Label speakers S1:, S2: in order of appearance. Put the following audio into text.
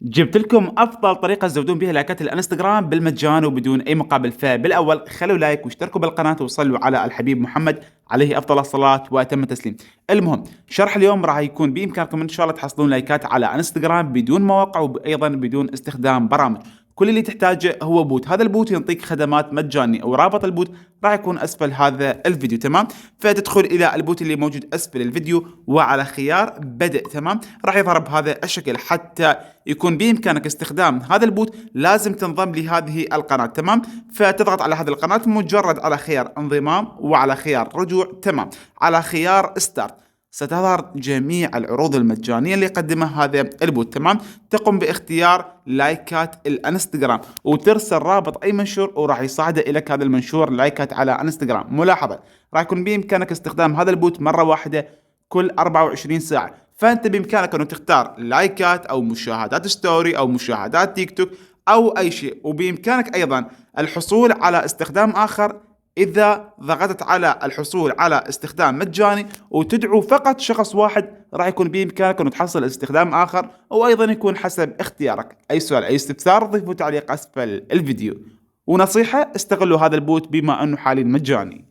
S1: جبت لكم افضل طريقه تزودون بها لايكات الانستغرام بالمجان وبدون اي مقابل. فبالاول خلوا لايك واشتركوا بالقناه وصلوا على الحبيب محمد عليه افضل الصلاه واتم التسليم. المهم شرح اليوم راح يكون بامكانكم ان شاء الله تحصلون لايكات على انستغرام بدون مواقع وايضا بدون استخدام برامج. كل اللي تحتاجه هو بوت، هذا البوت يعطيك خدمات مجانيه ورابط البوت راح يكون اسفل هذا الفيديو. تمام، فتدخل الى البوت اللي موجود اسفل الفيديو وعلى خيار بدء. تمام، راح يظهر بهذا الشكل. حتى يكون بامكانك استخدام هذا البوت لازم تنضم لهذه القناه. تمام، فتضغط على هذه القناه مجرد على خيار انضمام وعلى خيار رجوع. تمام، على خيار ستارت ستظهر جميع العروض المجانيه اللي يقدمها هذا البوت. تمام، تقوم باختيار لايكات الانستغرام وترسل رابط اي منشور وراح يصعد لك هذا المنشور لايكات على انستغرام. ملاحظه، راح يكون بامكانك استخدام هذا البوت مره واحده كل 24 ساعه. فانت بامكانك انه تختار لايكات او مشاهدات ستوري او مشاهدات تيك توك او اي شيء، وبامكانك ايضا الحصول على استخدام اخر اذا ضغطت على الحصول على استخدام مجاني وتدعو فقط شخص واحد راح يكون بامكانك انه تحصل استخدام اخر، وايضا يكون حسب اختيارك. اي سؤال اي استفسار ضيفوا تعليق اسفل الفيديو، ونصيحة استغلوا هذا البوت بما انه حاليا مجاني.